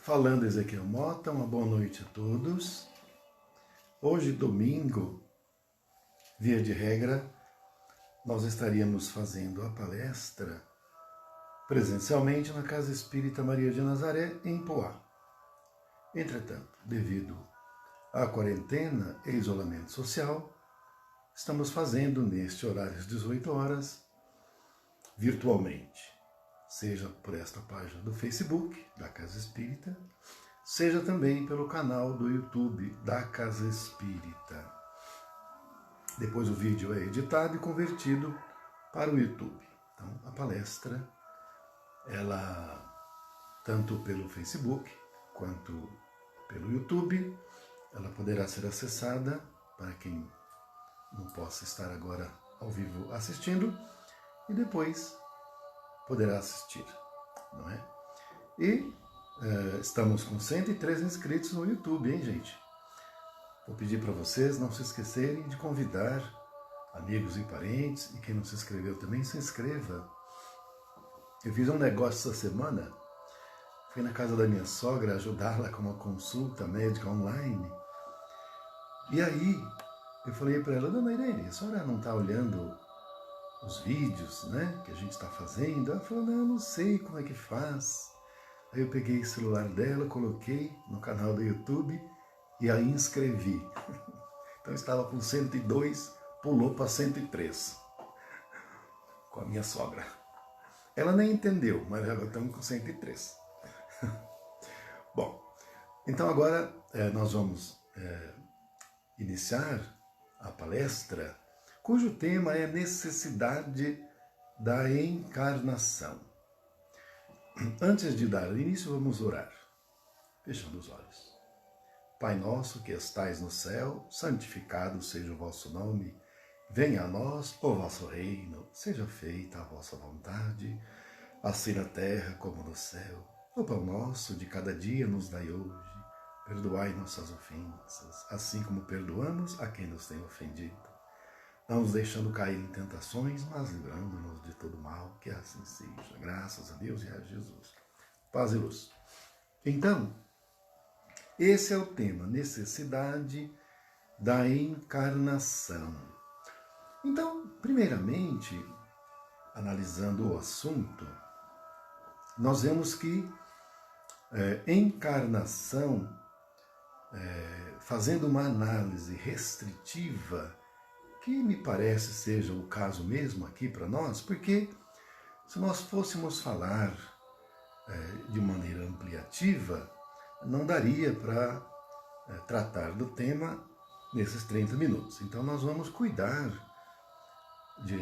Falando Ezequiel Mota, uma boa noite a todos. Hoje, domingo, via de regra, nós estaríamos fazendo a palestra presencialmente na Casa Espírita Maria de Nazaré, em Poá. Entretanto, devido à quarentena e isolamento social, estamos fazendo neste horário às 18 horas, virtualmente, seja por esta página do Facebook da Casa Espírita, seja também pelo canal do YouTube da Casa Espírita. Depois o vídeo é editado e convertido para o YouTube. Então, a palestra, ela, tanto pelo Facebook quanto pelo YouTube, ela poderá ser acessada para quem não possa estar agora ao vivo assistindo, e depois poderá assistir, não é? E estamos com 103 inscritos no YouTube, hein, gente? Vou pedir para vocês não se esquecerem de convidar amigos e parentes, e quem não se inscreveu também, se inscreva. Eu fiz um negócio essa semana, fui na casa da minha sogra ajudá-la com uma consulta médica online, e aí eu falei para ela: Dona Irene, a senhora não está olhando os vídeos, né, que a gente está fazendo? Ela falou: não, não sei como é que faz. Aí eu peguei o celular dela, coloquei no canal do YouTube e aí inscrevi. Então estava com 102, pulou para 103, com a minha sogra. Ela nem entendeu, mas agora estamos com 103. Bom, então agora nós vamos iniciar a palestra, cujo tema é necessidade da encarnação. Antes de dar início, vamos orar, fechando os olhos. Pai nosso que estais no céu, santificado seja o vosso nome, venha a nós o vosso reino, seja feita a vossa vontade, assim na terra como no céu. O pão nosso de cada dia nos dai hoje, perdoai nossas ofensas, assim como perdoamos a quem nos tem ofendido. Não nos deixando cair em tentações, mas livrando-nos de todo mal, que assim seja. Graças a Deus e a Jesus. Paz e luz. Então, esse é o tema, necessidade da encarnação. Então, primeiramente, analisando o assunto, nós vemos que encarnação, fazendo uma análise restritiva, que me parece seja o caso mesmo aqui para nós, porque se nós fôssemos falar de maneira ampliativa, não daria para tratar do tema nesses 30 minutos. Então nós vamos cuidar de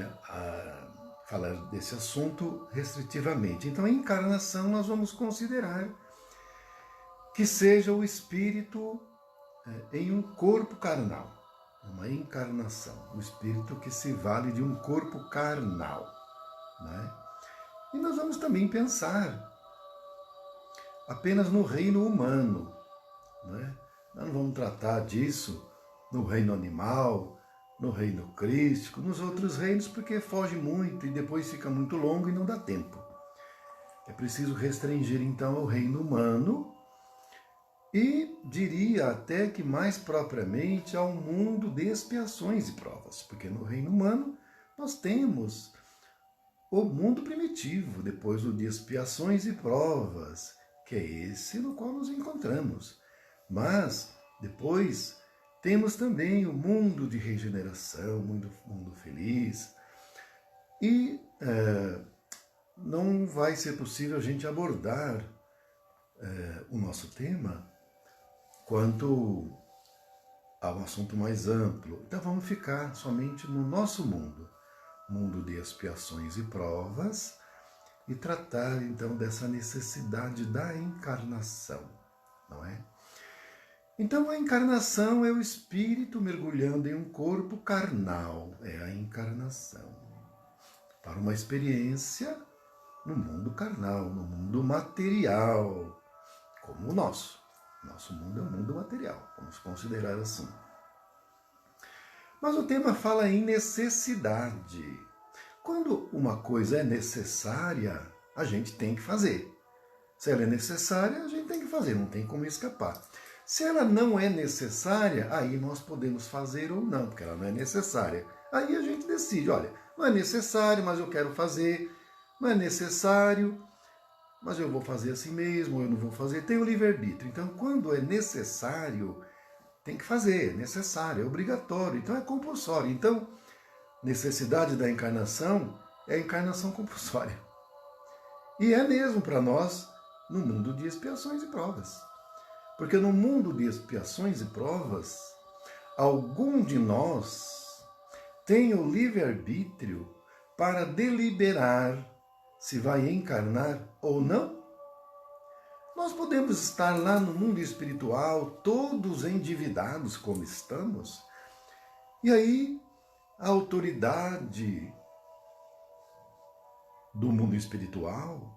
falar desse assunto restritivamente. Então a encarnação nós vamos considerar que seja o espírito em um corpo carnal. Uma encarnação, um espírito que se vale de um corpo carnal, né? E nós vamos também pensar apenas no reino humano, né? Nós não vamos tratar disso no reino animal, no reino crístico, nos outros reinos, porque foge muito e depois fica muito longo e não dá tempo. É preciso restringir então ao reino humano, e diria até que mais propriamente ao mundo de expiações e provas, porque no reino humano nós temos o mundo primitivo, depois o de expiações e provas, que é esse no qual nos encontramos. Mas depois temos também o mundo de regeneração, mundo feliz, e não vai ser possível a gente abordar o nosso tema quanto a um assunto mais amplo. Então vamos ficar somente no nosso mundo de expiações e provas, e tratar então dessa necessidade da encarnação, não é? Então a encarnação é o espírito mergulhando em um corpo carnal, é a encarnação, para uma experiência no mundo carnal, no mundo material, como o nosso. Nosso mundo é um mundo material, vamos considerar assim. Mas o tema fala em necessidade. Quando uma coisa é necessária, a gente tem que fazer. Se ela é necessária, a gente tem que fazer, não tem como escapar. Se ela não é necessária, aí nós podemos fazer ou não, porque ela não é necessária. Aí a gente decide, olha, não é necessário, mas eu quero fazer. Não é necessário, mas eu vou fazer assim mesmo, ou eu não vou fazer. Tem o livre-arbítrio. Então, quando é necessário, tem que fazer, é necessário, é obrigatório, então é compulsório. Então, necessidade da encarnação é a encarnação compulsória. E é mesmo para nós no mundo de expiações e provas. Porque no mundo de expiações e provas, algum de nós tem o livre-arbítrio para deliberar se vai encarnar ou não. Nós podemos estar lá no mundo espiritual, todos endividados como estamos, e aí a autoridade do mundo espiritual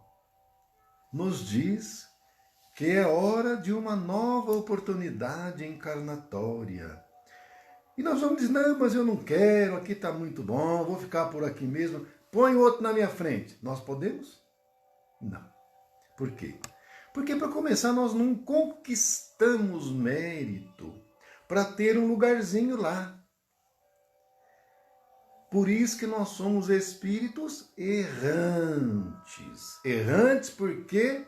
nos diz que é hora de uma nova oportunidade encarnatória. E nós vamos dizer, não, mas eu não quero, aqui está muito bom, vou ficar por aqui mesmo, põe o outro na minha frente. Nós podemos? Não. Por quê? Porque, para começar, nós não conquistamos mérito para ter um lugarzinho lá. Por isso que nós somos espíritos errantes. Errantes porque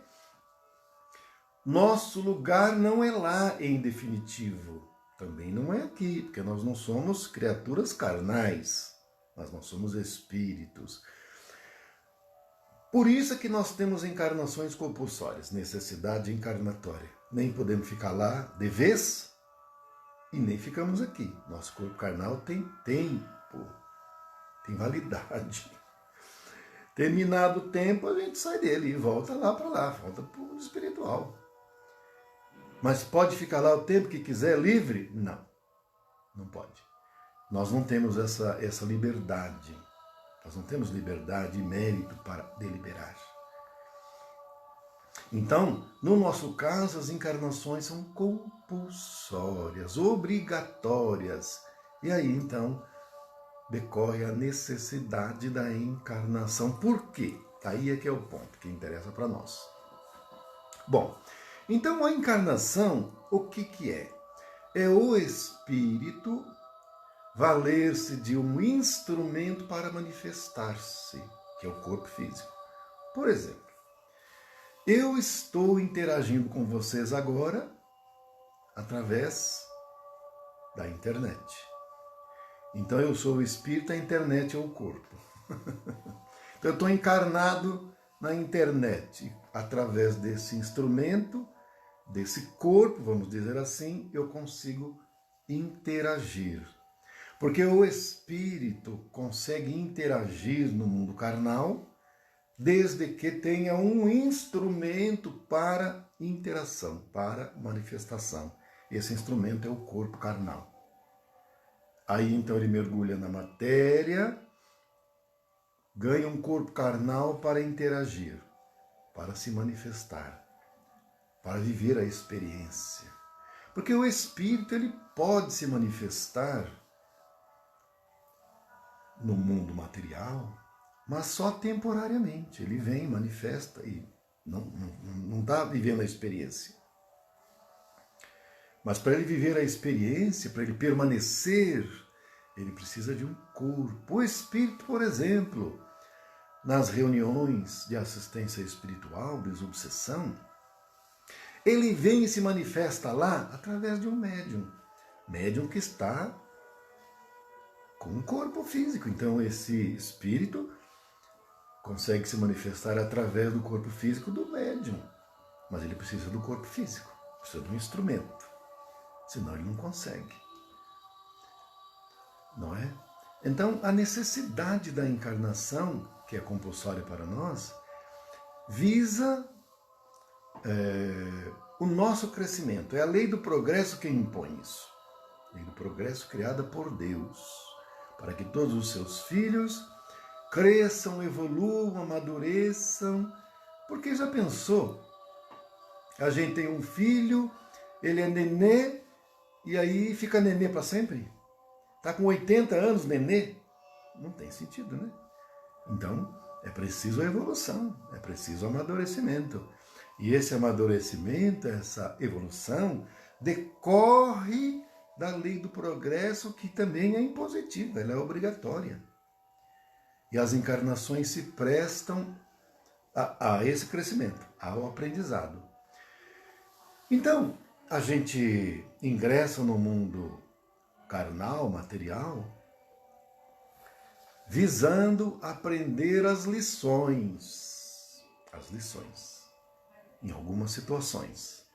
nosso lugar não é lá em definitivo. Também não é aqui, porque nós não somos criaturas carnais, mas nós somos espíritos. Por isso é que nós temos encarnações compulsórias, necessidade encarnatória. Nem podemos ficar lá de vez e nem ficamos aqui. Nosso corpo carnal tem tempo, tem validade. Terminado o tempo, a gente sai dele e volta lá para lá, volta para o espiritual. Mas pode ficar lá o tempo que quiser, livre? Não, não pode. Nós não temos essa liberdade. Nós não temos liberdade e mérito para deliberar. Então, no nosso caso, as encarnações são compulsórias, obrigatórias. E aí, então, decorre a necessidade da encarnação. Por quê? Aí é que é o ponto que interessa para nós. Bom, então a encarnação, o que é? É o espírito valer-se de um instrumento para manifestar-se, que é o corpo físico. Por exemplo, eu estou interagindo com vocês agora através da internet. Então eu sou o espírito, a internet é o corpo. Então eu estou encarnado na internet. Através desse instrumento, desse corpo, vamos dizer assim, eu consigo interagir. Porque o espírito consegue interagir no mundo carnal desde que tenha um instrumento para interação, para manifestação. Esse instrumento é o corpo carnal. Aí então ele mergulha na matéria, ganha um corpo carnal para interagir, para se manifestar, para viver a experiência. Porque o espírito ele pode se manifestar no mundo material, mas só temporariamente. Ele vem, manifesta e não está vivendo a experiência. Mas para ele viver a experiência, para ele permanecer, ele precisa de um corpo. O espírito, por exemplo, nas reuniões de assistência espiritual, desobsessão, ele vem e se manifesta lá através de um médium. Médium que está com um corpo físico. Então esse espírito consegue se manifestar através do corpo físico do médium. Mas ele precisa do corpo físico, precisa de um instrumento. Senão ele não consegue. Não é? Então a necessidade da encarnação, que é compulsória para nós, visa o nosso crescimento. É a lei do progresso que impõe isso. Lei do progresso criada por Deus, para que todos os seus filhos cresçam, evoluam, amadureçam. Porque já pensou? A gente tem um filho, ele é nenê, e aí fica nenê para sempre? Está com 80 anos, nenê? Não tem sentido, né? Então, é preciso a evolução, é preciso o amadurecimento. E esse amadurecimento, essa evolução, decorre da lei do progresso, que também é impositiva, ela é obrigatória. E as encarnações se prestam a esse crescimento, ao aprendizado. Então, a gente ingressa no mundo carnal, material, visando aprender as lições, em algumas situações.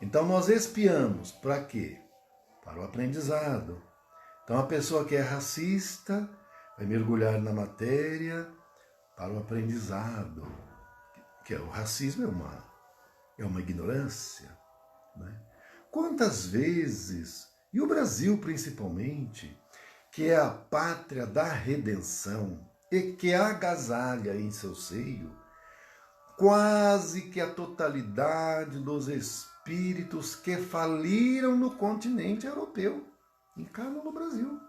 Então nós espiamos para quê? Para o aprendizado. Então a pessoa que é racista vai mergulhar na matéria para o aprendizado, que é o racismo é uma ignorância, né? Quantas vezes, e o Brasil principalmente, que é a pátria da redenção e que agasalha em seu seio quase que a totalidade dos espíritos que faliram no continente europeu, encarnam no Brasil.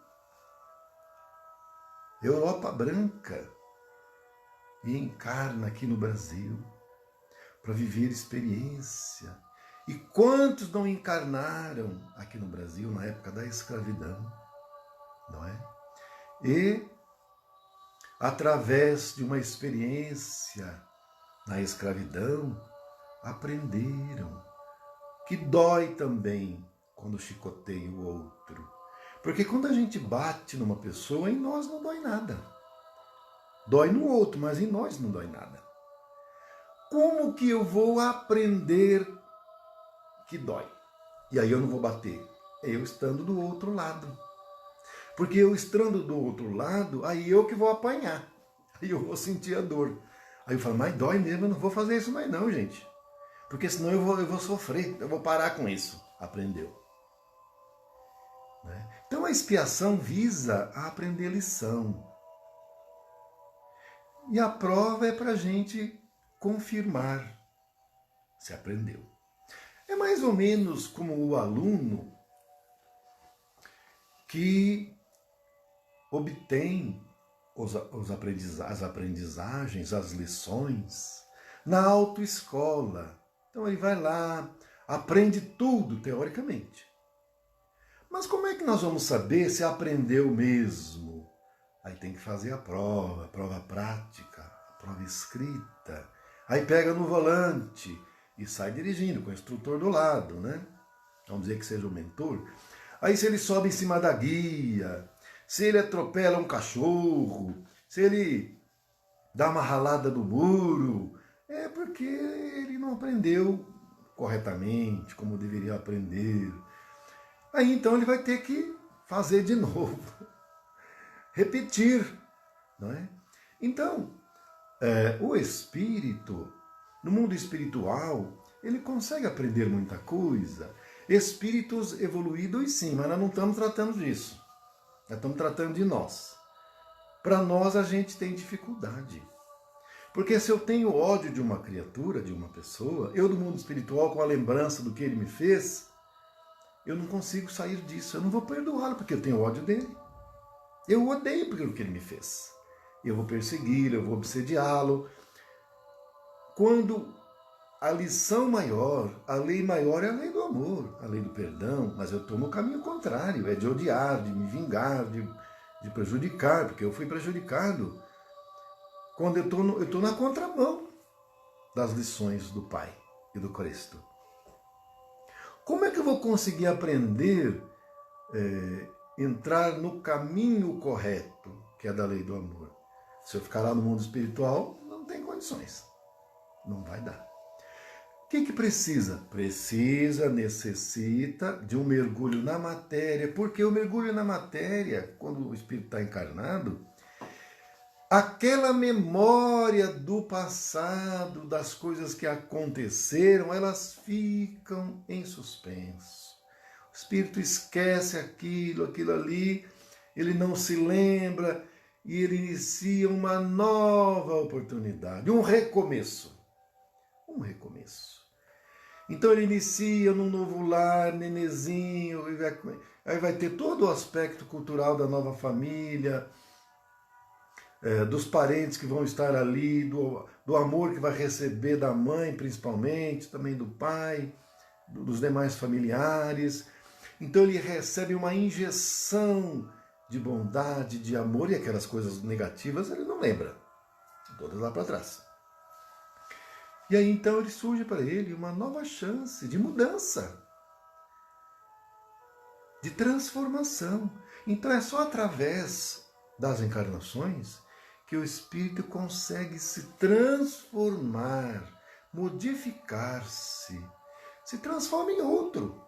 Europa branca, e encarna aqui no Brasil para viver experiência. E quantos não encarnaram aqui no Brasil na época da escravidão, não é? E através de uma experiência na escravidão, aprenderam que dói também quando chicoteia o outro. Porque quando a gente bate numa pessoa, em nós não dói nada. Dói no outro, mas em nós não dói nada. Como que eu vou aprender que dói? E aí eu não vou bater. Eu estando do outro lado. Porque eu estando do outro lado, aí eu que vou apanhar. Aí eu vou sentir a dor. Aí eu falo, mas dói mesmo, eu não vou fazer isso mais não, gente. Porque senão eu vou sofrer, eu vou parar com isso. Aprendeu. Né? Então a expiação visa a aprender lição. E a prova é para a gente confirmar se aprendeu. É mais ou menos como o aluno que obtém as aprendizagens, as lições na autoescola. Então ele vai lá, aprende tudo teoricamente. Mas como é que nós vamos saber se aprendeu mesmo? Aí tem que fazer a prova prática, a prova escrita. Aí pega no volante e sai dirigindo com o instrutor do lado, né? Vamos dizer que seja o mentor. Aí se ele sobe em cima da guia, se ele atropela um cachorro, se ele dá uma ralada no muro, é porque ele não aprendeu corretamente, como deveria aprender. Aí então ele vai ter que fazer de novo, repetir, não é? Então, o espírito, no mundo espiritual, ele consegue aprender muita coisa. Espíritos evoluídos sim, mas nós não estamos tratando disso. Nós estamos tratando de nós. Para nós a gente tem dificuldade. Porque se eu tenho ódio de uma criatura, de uma pessoa, eu do mundo espiritual, com a lembrança do que ele me fez, eu não consigo sair disso. Eu não vou perdoá-lo porque eu tenho ódio dele. Eu o odeio pelo que ele me fez. Eu vou persegui-lo, eu vou obsediá-lo. Quando a lição maior, a lei maior é a lei do amor, a lei do perdão, mas eu tomo o caminho contrário, é de odiar, de me vingar, de prejudicar, porque eu fui prejudicado quando eu estou na contramão das lições do Pai e do Cristo. Como é que eu vou conseguir aprender, entrar no caminho correto, que é da lei do amor? Se eu ficar lá no mundo espiritual, não tem condições. Não vai dar. O que precisa? Necessita de um mergulho na matéria, porque o mergulho na matéria, quando o espírito está encarnado, aquela memória do passado, das coisas que aconteceram, elas ficam em suspenso. O espírito esquece aquilo ali, ele não se lembra e ele inicia uma nova oportunidade, um recomeço. Um recomeço. Então ele inicia num novo lar, nenezinho, aí vai ter todo o aspecto cultural da nova família, dos parentes que vão estar ali, do amor que vai receber da mãe, principalmente, também do pai, dos demais familiares. Então ele recebe uma injeção de bondade, de amor, e aquelas coisas negativas ele não lembra, todas lá para trás. E aí então ele surge para ele uma nova chance de mudança, de transformação. Então é só através das encarnações que o espírito consegue se transformar, modificar-se, se transforma em outro.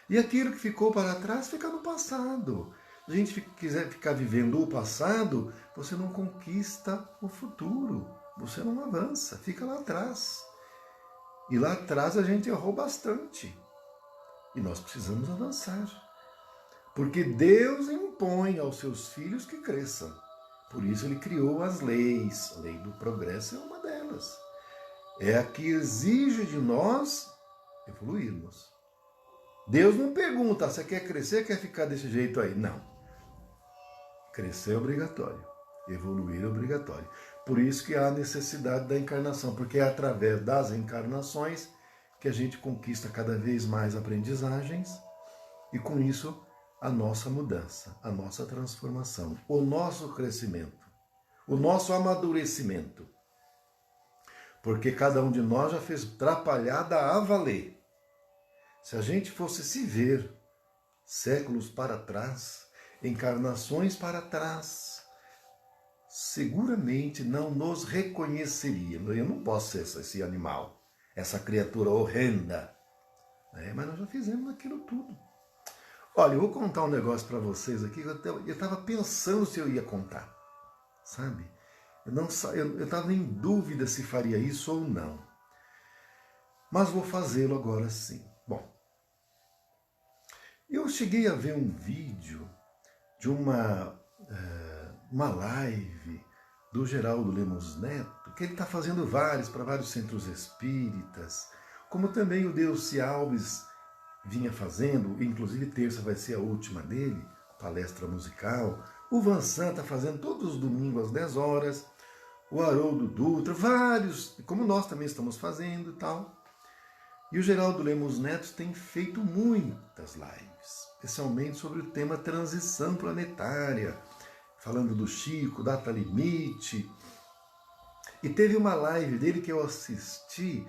E aquilo que ficou para trás fica no passado. Se a gente quiser ficar vivendo o passado, você não conquista o futuro, você não avança, fica lá atrás. E lá atrás a gente errou bastante. E nós precisamos avançar. Porque Deus impõe aos seus filhos que cresçam. Por isso ele criou as leis. A lei do progresso é uma delas. É a que exige de nós evoluirmos. Deus não pergunta, você quer crescer, quer ficar desse jeito aí? Não. Crescer é obrigatório. Evoluir é obrigatório. Por isso que há a necessidade da encarnação, porque é através das encarnações que a gente conquista cada vez mais aprendizagens e com isso a nossa mudança, a nossa transformação, o nosso crescimento, o nosso amadurecimento. Porque cada um de nós já fez trapalhada a valer. Se a gente fosse se ver séculos para trás, encarnações para trás, seguramente não nos reconheceríamos. Eu não posso ser esse animal, essa criatura horrenda. Mas nós já fizemos aquilo tudo. Olha, eu vou contar um negócio para vocês aqui, eu estava pensando se eu ia contar, sabe? Eu estava em dúvida se faria isso ou não. Mas vou fazê-lo agora sim. Bom, eu cheguei a ver um vídeo de uma live do Geraldo Lemos Neto, que ele está fazendo para vários centros espíritas, como também o Delci Alves vinha fazendo, inclusive terça vai ser a última dele, palestra musical. O Vansan está fazendo todos os domingos às 10 horas, o Haroldo Dutra, vários, como nós também estamos fazendo e tal. E o Geraldo Lemos Neto tem feito muitas lives, especialmente sobre o tema transição planetária, falando do Chico, data limite. E teve uma live dele que eu assisti,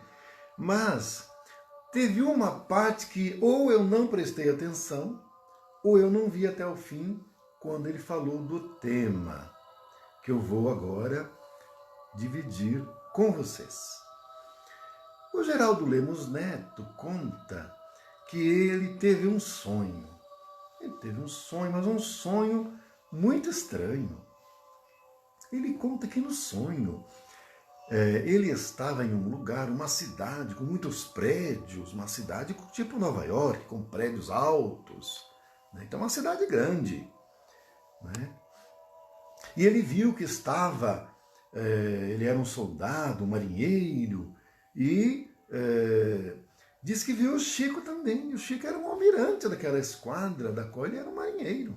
mas teve uma parte que ou eu não prestei atenção, ou eu não vi até o fim, quando ele falou do tema, que eu vou agora dividir com vocês. O Geraldo Lemos Neto conta que ele teve um sonho. Ele teve um sonho, mas um sonho muito estranho. Ele conta que no sonho ele estava em um lugar, uma cidade com muitos prédios, uma cidade tipo Nova York, com prédios altos. Então, uma cidade grande. E ele viu que ele era um soldado, um marinheiro, e diz que viu o Chico também. O Chico era um almirante daquela esquadra, da qual ele era um marinheiro.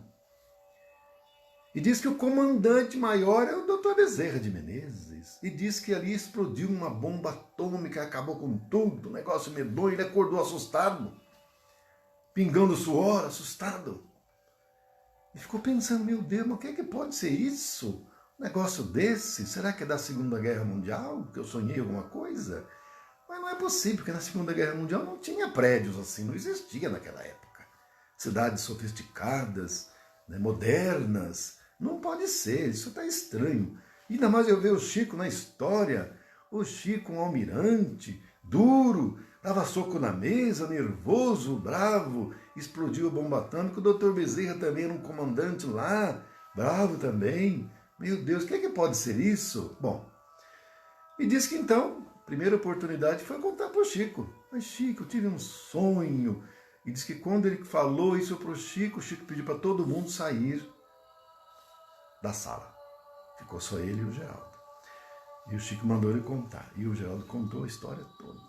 E diz que o comandante maior é o Dr. Bezerra de Menezes. E diz que ali explodiu uma bomba atômica, acabou com tudo, um negócio medonho. Ele acordou assustado, pingando suor, assustado. E ficou pensando, meu Deus, mas o que é que pode ser isso? Um negócio desse? Será que é da Segunda Guerra Mundial? Que eu sonhei alguma coisa? Mas não é possível, porque na Segunda Guerra Mundial não tinha prédios assim, não existia naquela época. Cidades sofisticadas, modernas. Não pode ser, isso está estranho. E ainda mais eu ver o Chico na história, o Chico um almirante, duro, dava soco na mesa, nervoso, bravo, explodiu a bomba atômica. O Dr. Bezerra também era um comandante lá, bravo também. Meu Deus, o que é que pode ser isso? Bom, e diz que então, a primeira oportunidade foi contar para o Chico. Mas Chico, eu tive um sonho. E diz que quando ele falou isso para o Chico pediu para todo mundo sair da sala. Ficou só ele e o Geraldo. E o Chico mandou ele contar. E o Geraldo contou a história toda.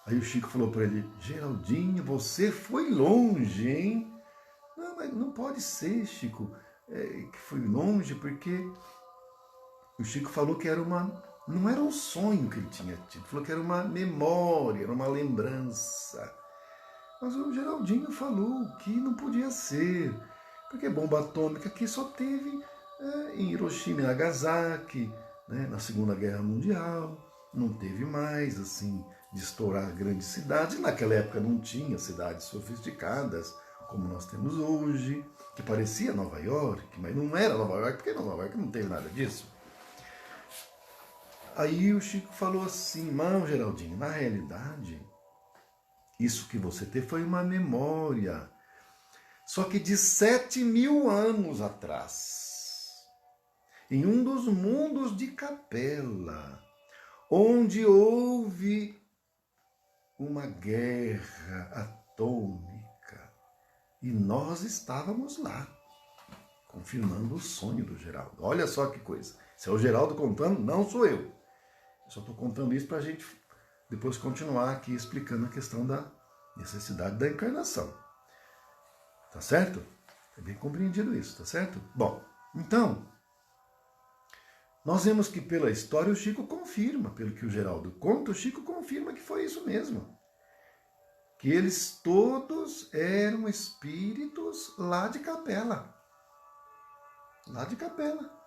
Aí o Chico falou para ele, Geraldinho, você foi longe, hein? Não, mas não pode ser, Chico. que foi longe, porque o Chico falou que não era um sonho que ele tinha tido, falou que era uma memória, era uma lembrança. Mas o Geraldinho falou que não podia ser, porque bomba atômica aqui só teve em Hiroshima e Nagasaki, né, na Segunda Guerra Mundial, não teve mais, assim, de estourar grandes cidades. Naquela época não tinha cidades sofisticadas como nós temos hoje, que parecia Nova York, mas não era Nova York, porque Nova York não teve nada disso. Aí o Chico falou assim, não, Geraldinho, na realidade, isso que você teve foi uma memória, só que de 7.000 anos atrás, em um dos mundos de Capela, onde houve uma guerra atômica, e nós estávamos lá, confirmando o sonho do Geraldo. Olha só que coisa. Se é o Geraldo contando, não sou eu. Eu só estou contando isso para a gente depois continuar aqui explicando a questão da necessidade da encarnação. Tá certo? É bem compreendido isso, tá certo? Bom, então, nós vemos que pela história o Chico confirma, pelo que o Geraldo conta, o Chico confirma que foi isso mesmo. Que eles todos eram espíritos lá de Capela. Lá de Capela.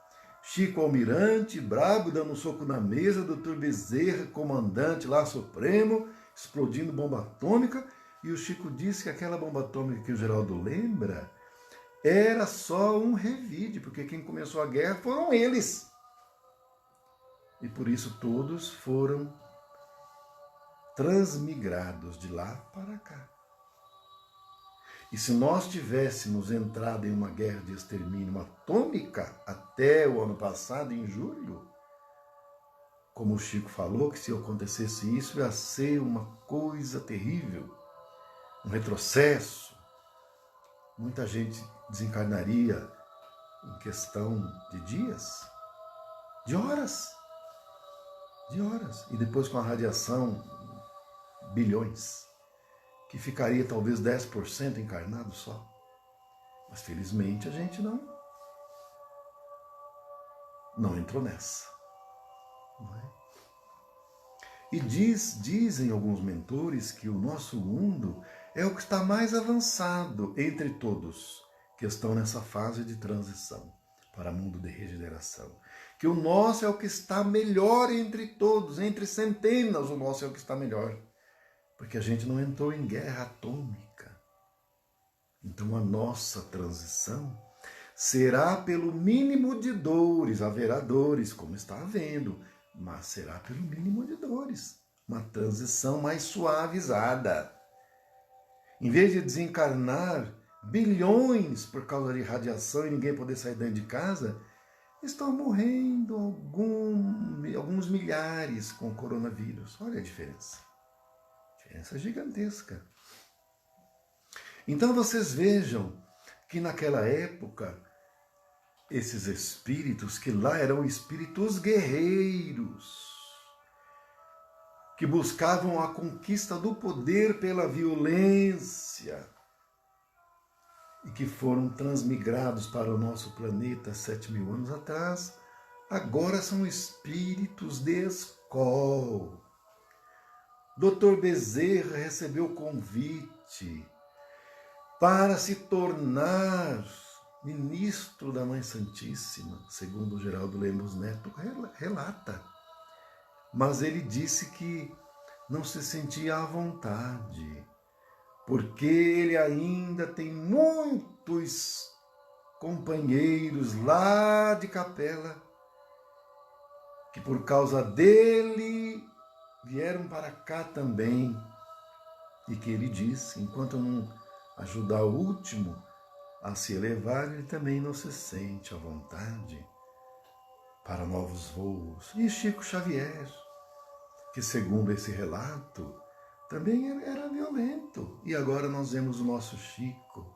Chico Almirante, brabo, dando um soco na mesa, Dr. Bezerra, comandante lá supremo, explodindo bomba atômica, e o Chico disse que aquela bomba atômica que o Geraldo lembra era só um revide, porque quem começou a guerra foram eles. E por isso todos foram transmigrados de lá para cá. E se nós tivéssemos entrado em uma guerra de extermínio atômica até o ano passado, em julho, como o Chico falou, que se acontecesse isso ia ser uma coisa terrível, um retrocesso. Muita gente desencarnaria em questão de dias, de horas. E depois com a radiação, bilhões, que ficaria talvez 10% encarnado só. Mas felizmente a gente não entrou nessa. Não é? E dizem alguns mentores que o nosso mundo é o que está mais avançado entre todos que estão nessa fase de transição para mundo de regeneração. Que o nosso é o que está melhor entre todos, entre centenas, o nosso é o que está melhor. Porque a gente não entrou em guerra atômica. Então a nossa transição será pelo mínimo de dores, haverá dores, como está havendo, mas será pelo mínimo de dores. Uma transição mais suavizada. Em vez de desencarnar bilhões por causa de radiação e ninguém poder sair dentro de casa, estão morrendo alguns milhares com o coronavírus. Olha a diferença. Diferença gigantesca. Então vocês vejam que naquela época, esses espíritos que lá eram espíritos guerreiros, que buscavam a conquista do poder pela violência e que foram transmigrados para o nosso planeta 7.000 anos atrás, agora são espíritos de escola. Dr. Bezerra recebeu convite para se tornar ministro da Mãe Santíssima, segundo o Geraldo Lemos Neto relata. Mas ele disse que não se sentia à vontade, porque ele ainda tem muitos companheiros lá de Capela que por causa dele vieram para cá também. E que ele disse, enquanto não ajudar o último a se elevar, ele também não se sente à vontade para novos voos. E Chico Xavier, que segundo esse relato, também era violento. E agora nós vemos o nosso Chico,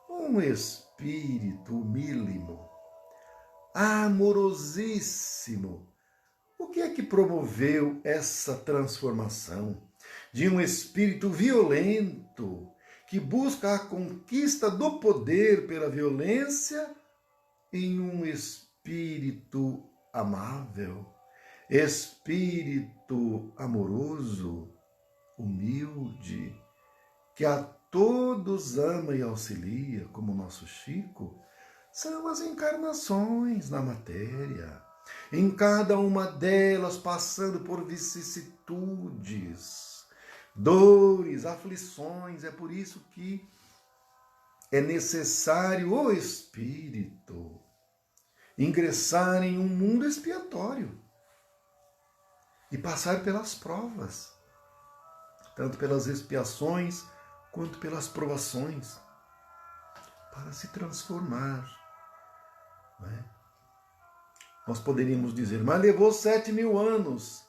um espírito humílimo, amorosíssimo. O que é que promoveu essa transformação de um espírito violento que busca a conquista do poder pela violência em um espírito amável, espírito amoroso, humilde, que a todos ama e auxilia, como o nosso Chico, são as encarnações na matéria. Em cada uma delas passando por vicissitudes, dores, aflições. É por isso que é necessário o espírito ingressar em um mundo expiatório e passar pelas provas, tanto pelas expiações quanto pelas provações, para se transformar. Não é? Nós poderíamos dizer, mas levou 7.000 anos.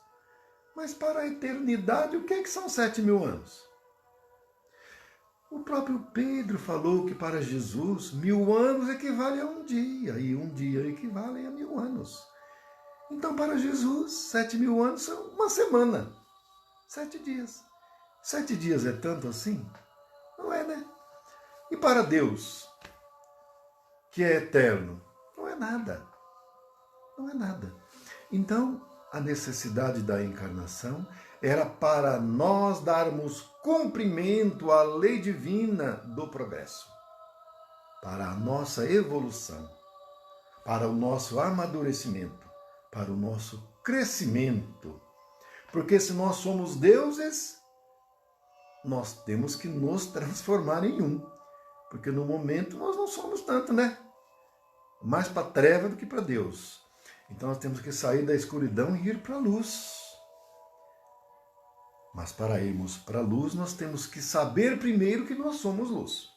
Mas para a eternidade, o que é que são 7.000 anos? O próprio Pedro falou que para Jesus 1.000 anos equivale a um dia, e um dia equivale a 1.000 anos. Então para Jesus, 7.000 anos são uma semana, 7 dias. 7 dias é tanto assim? Não é, né? E para Deus, que é eterno, não é nada. Não é nada. Então, a necessidade da encarnação era para nós darmos cumprimento à lei divina do progresso, para a nossa evolução, para o nosso amadurecimento, para o nosso crescimento. Porque se nós somos deuses, nós temos que nos transformar em um. Porque no momento nós não somos tanto, né? Mais para a treva do que para Deus. Então nós temos que sair da escuridão e ir para a luz. Mas para irmos para a luz, nós temos que saber primeiro que nós somos luz.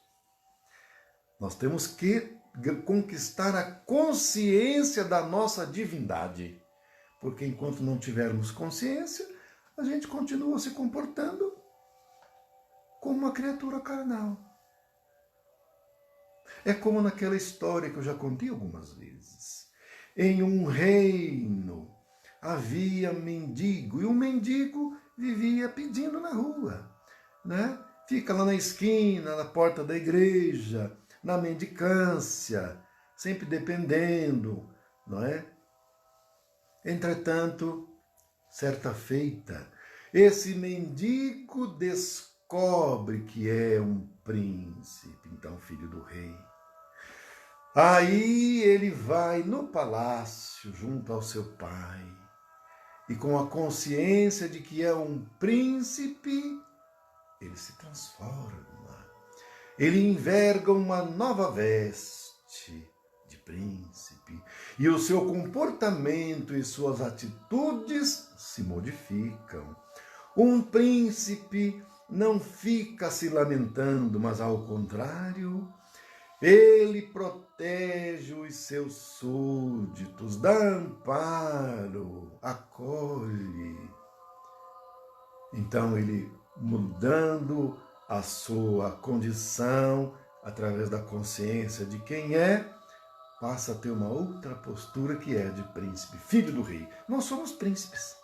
Nós temos que conquistar a consciência da nossa divindade. Porque enquanto não tivermos consciência, a gente continua se comportando como uma criatura carnal. É como naquela história que eu já contei algumas vezes. Em um reino havia mendigo, e o mendigo vivia pedindo na rua, né? Fica lá na esquina, na porta da igreja, na mendicância, sempre dependendo, não é? Entretanto, certa feita, esse mendigo descobre que é um príncipe, então filho do rei. Aí ele vai no palácio junto ao seu pai e com a consciência de que é um príncipe, ele se transforma. Ele enverga uma nova veste de príncipe e o seu comportamento e suas atitudes se modificam. Um príncipe não fica se lamentando, mas ao contrário, ele protege os seus súditos, dá amparo, acolhe. Então ele, mudando a sua condição, através da consciência de quem é, passa a ter uma outra postura que é de príncipe, filho do rei. Nós somos príncipes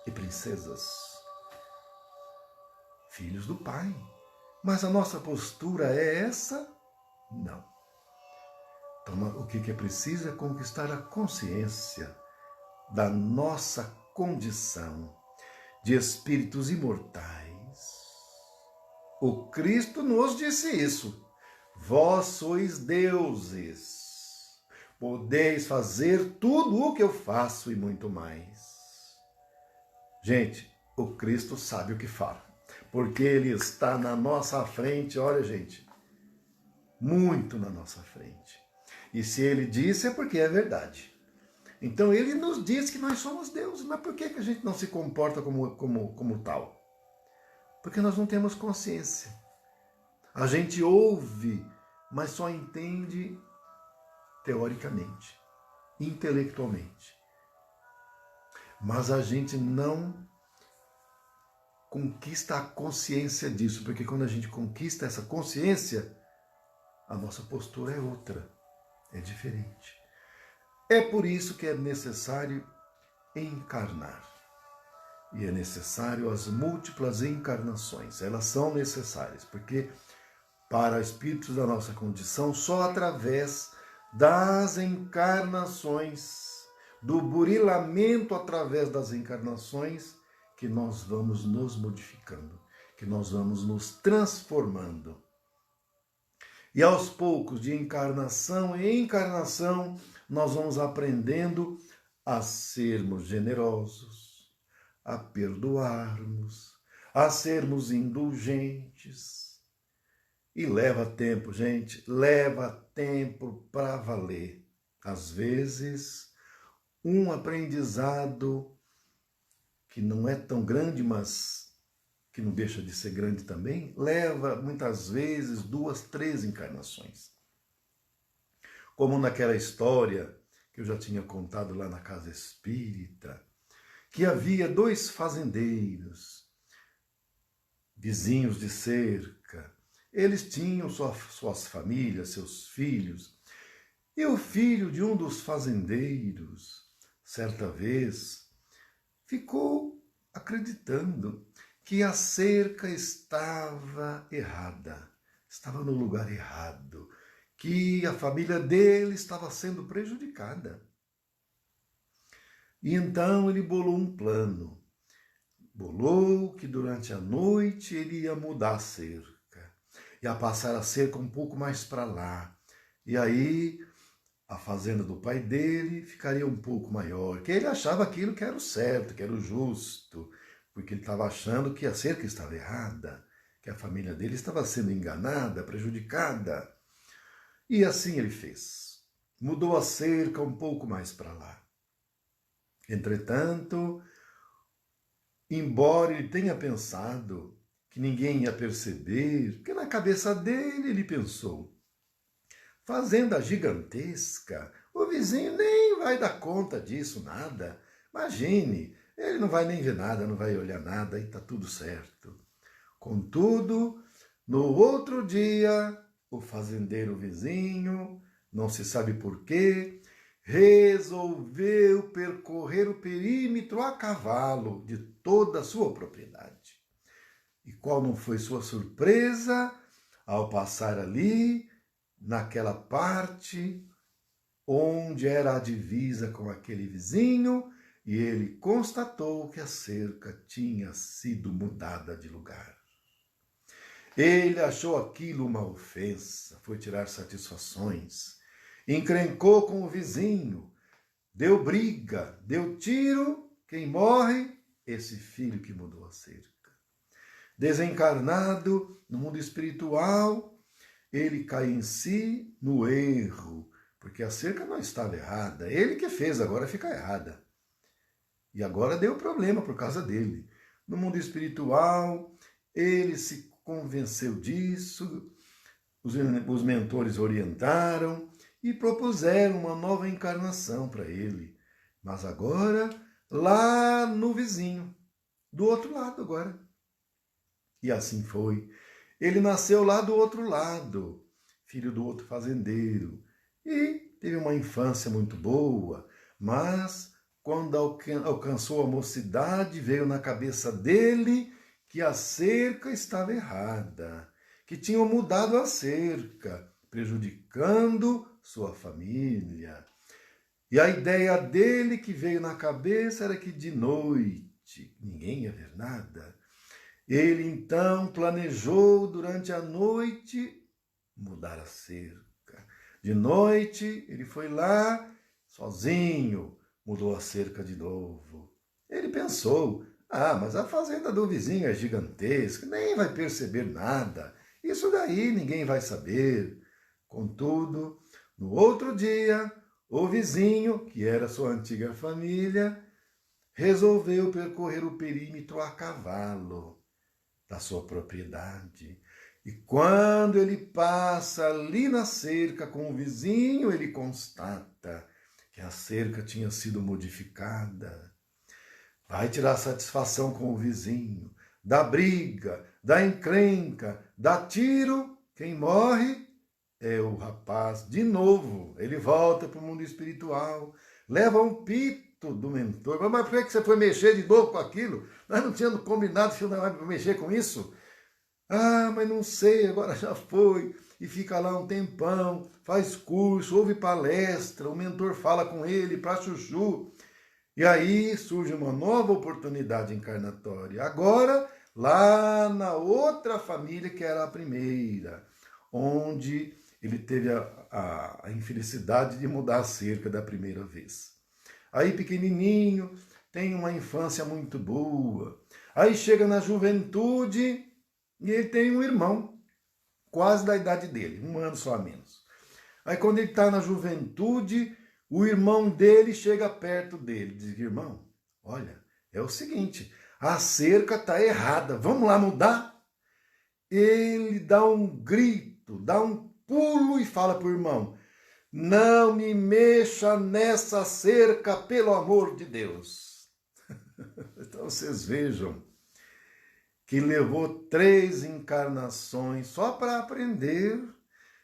e princesas, filhos do Pai. Mas a nossa postura é essa? Não. Então, o que é preciso é conquistar a consciência da nossa condição de espíritos imortais. O Cristo nos disse isso. Vós sois deuses. Podeis fazer tudo o que eu faço e muito mais. Gente, o Cristo sabe o que fala. Porque Ele está na nossa frente, olha, gente, muito na nossa frente. E se Ele disse é porque é verdade. Então Ele nos diz que nós somos deuses, mas por que a gente não se comporta como tal? Porque nós não temos consciência. A gente ouve, mas só entende teoricamente, intelectualmente. Mas a gente não conquista a consciência disso, porque quando a gente conquista essa consciência, a nossa postura é outra, é diferente. É por isso que é necessário encarnar. E é necessário as múltiplas encarnações. Elas são necessárias, porque para espíritos da nossa condição, só através das encarnações, do burilamento através das encarnações, que nós vamos nos modificando, que nós vamos nos transformando. E aos poucos, de encarnação em encarnação, nós vamos aprendendo a sermos generosos, a perdoarmos, a sermos indulgentes. E leva tempo, gente, leva tempo para valer. Às vezes, um aprendizado que não é tão grande, mas que não deixa de ser grande também, leva muitas vezes 2, 3 encarnações. Como naquela história que eu já tinha contado lá na casa espírita, que havia 2 fazendeiros, vizinhos de cerca. Eles tinham suas famílias, seus filhos. E o filho de um dos fazendeiros, certa vez, ficou acreditando que a cerca estava errada, estava no lugar errado, que a família dele estava sendo prejudicada. E então ele bolou um plano. Bolou que durante a noite ele ia mudar a cerca, ia passar a cerca um pouco mais para lá. E aí a fazenda do pai dele ficaria um pouco maior, que ele achava aquilo que era o certo, que era o justo, porque ele estava achando que a cerca estava errada, que a família dele estava sendo enganada, prejudicada. E assim ele fez. Mudou a cerca um pouco mais para lá. Entretanto, embora ele tenha pensado que ninguém ia perceber, porque na cabeça dele ele pensou: fazenda gigantesca, o vizinho nem vai dar conta disso, nada. Imagine, ele não vai nem ver nada, não vai olhar nada e está tudo certo. Contudo, no outro dia, o fazendeiro vizinho, não se sabe por quê, resolveu percorrer o perímetro a cavalo de toda a sua propriedade. E qual não foi sua surpresa ao passar ali, naquela parte onde era a divisa com aquele vizinho, e ele constatou que a cerca tinha sido mudada de lugar. Ele achou aquilo uma ofensa, foi tirar satisfações, encrencou com o vizinho, deu briga, deu tiro, quem morre? Esse filho que mudou a cerca. Desencarnado no mundo espiritual, ele cai em si no erro, porque a cerca não estava errada, ele que fez, agora fica errada. E agora deu problema por causa dele. No mundo espiritual, ele se convenceu disso, os mentores orientaram e propuseram uma nova encarnação para ele. Mas agora, lá no vizinho, do outro lado agora. E assim foi. Ele nasceu lá do outro lado, filho do outro fazendeiro, e teve uma infância muito boa, mas quando alcançou a mocidade, veio na cabeça dele que a cerca estava errada, que tinham mudado a cerca, prejudicando sua família. E a ideia dele que veio na cabeça era que de noite ninguém ia ver nada. Ele então planejou durante a noite mudar a cerca. De noite ele foi lá sozinho, mudou a cerca de novo. Ele pensou: mas a fazenda do vizinho é gigantesca, nem vai perceber nada. Isso daí ninguém vai saber. Contudo, no outro dia, o vizinho, que era sua antiga família, resolveu percorrer o perímetro a cavalo da sua propriedade. E quando ele passa ali na cerca com o vizinho, ele constata que a cerca tinha sido modificada. Vai tirar satisfação com o vizinho, dá briga, dá encrenca, dá tiro, quem morre é o rapaz. De novo, ele volta para o mundo espiritual, leva um pito do mentor. Mas por que você foi mexer de novo com aquilo? Nós não tínhamos combinado que você não vai mexer com isso? Ah, mas não sei, agora já foi. E fica lá um tempão, faz curso, ouve palestra, o mentor fala com ele para chuchu. E aí surge uma nova oportunidade encarnatória. Agora, lá na outra família que era a primeira, onde ele teve a infelicidade de mudar a cerca da primeira vez. Aí, pequenininho, tem uma infância muito boa. Aí chega na juventude e ele tem um irmão, quase da idade dele, um ano só a menos. Aí, quando ele está na juventude, o irmão dele chega perto dele, diz: irmão, olha, é o seguinte, a cerca está errada, vamos lá mudar? Ele dá um grito, dá um pulo e fala para o irmão: não me mexa nessa cerca, pelo amor de Deus. Então vocês vejam que levou 3 encarnações só para aprender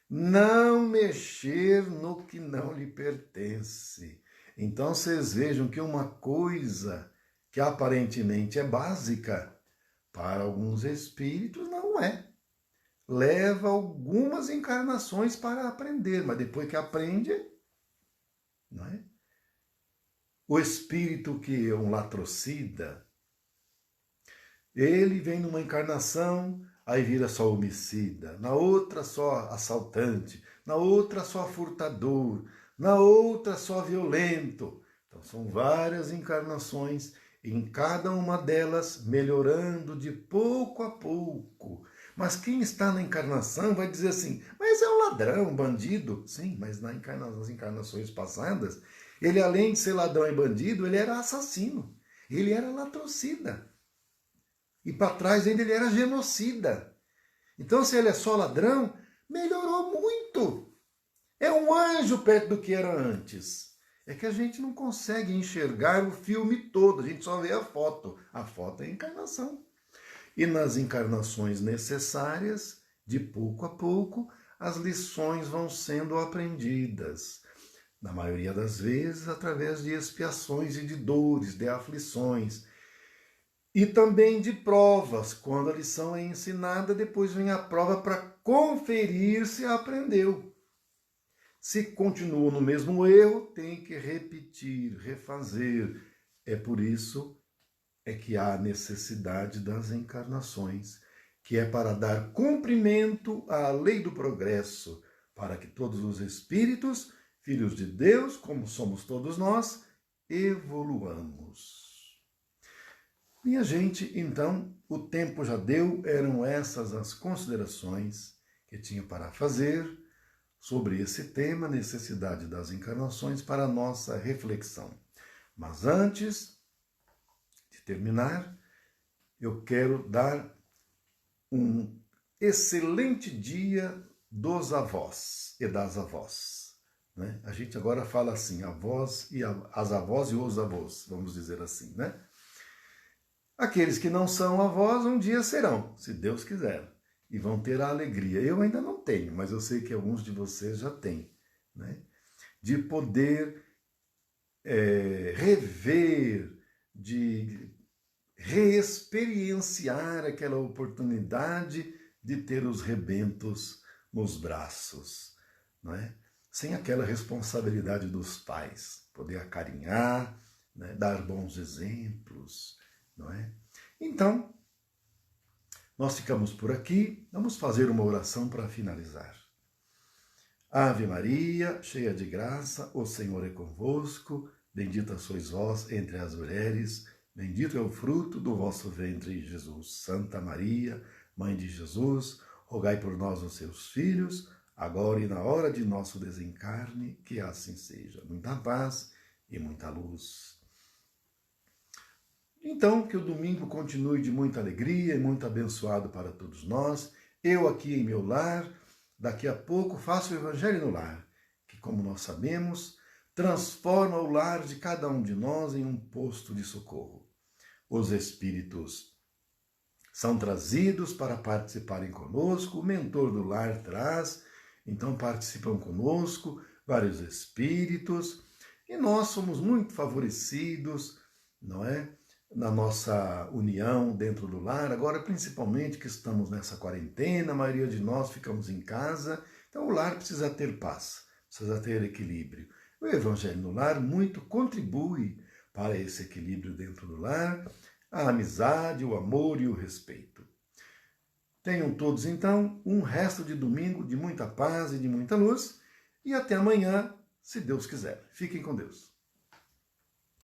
não mexer no que não lhe pertence. Então vocês vejam que uma coisa que aparentemente é básica, para alguns espíritos não é. Leva algumas encarnações para aprender, mas depois que aprende, não é? O espírito que é um latrocida, ele vem numa encarnação, aí vira só homicida, na outra só assaltante, na outra só furtador, na outra só violento. Então são várias encarnações, em cada uma delas melhorando de pouco a pouco. Mas quem está na encarnação vai dizer assim: mas é um ladrão, um bandido. Sim, mas nas encarnações passadas, ele além de ser ladrão e bandido, ele era assassino, ele era latrocida. E para trás ainda ele era genocida. Então, se ele é só ladrão, melhorou muito. É um anjo perto do que era antes. É que a gente não consegue enxergar o filme todo, a gente só vê a foto. A foto é a encarnação. E nas encarnações necessárias, de pouco a pouco, as lições vão sendo aprendidas. Na maioria das vezes, através de expiações e de dores, de aflições. E também de provas. Quando a lição é ensinada, depois vem a prova para conferir se aprendeu. Se continua no mesmo erro, tem que repetir, refazer. É por isso que há necessidade das encarnações, que é para dar cumprimento à lei do progresso, para que todos os espíritos, filhos de Deus, como somos todos nós, evoluamos. Minha gente, então, o tempo já deu, eram essas as considerações que tinha para fazer sobre esse tema, necessidade das encarnações, para a nossa reflexão. Mas antes de terminar, eu quero dar um excelente dia dos avós e das avós. Né? A gente agora fala assim, avós e as avós e os avós, vamos dizer assim, né? Aqueles que não são avós, um dia serão, se Deus quiser, e vão ter a alegria. Eu ainda não tenho, mas eu sei que alguns de vocês já têm, né? De poder rever, de reexperienciar aquela oportunidade de ter os rebentos nos braços, não é? Sem aquela responsabilidade dos pais, poder acarinhar, né? Dar bons exemplos, não é? Então, nós ficamos por aqui, vamos fazer uma oração para finalizar. Ave Maria, cheia de graça, o Senhor é convosco, bendita sois vós entre as mulheres, bendito é o fruto do vosso ventre, Jesus. Santa Maria, Mãe de Jesus, rogai por nós, os seus filhos, agora e na hora de nosso desencarne, que assim seja. Muita paz e muita luz. Então, que o domingo continue de muita alegria e muito abençoado para todos nós. Eu aqui em meu lar, daqui a pouco faço o Evangelho no Lar, que, como nós sabemos, transforma o lar de cada um de nós em um posto de socorro. Os espíritos são trazidos para participarem conosco, o mentor do lar traz, então participam conosco vários espíritos, e nós somos muito favorecidos, não é? na nossa união dentro do lar, agora principalmente que estamos nessa quarentena, a maioria de nós ficamos em casa, então o lar precisa ter paz, precisa ter equilíbrio. O Evangelho no Lar muito contribui para esse equilíbrio dentro do lar, a amizade, o amor e o respeito. Tenham todos, então, um resto de domingo de muita paz e de muita luz, e até amanhã, se Deus quiser. Fiquem com Deus.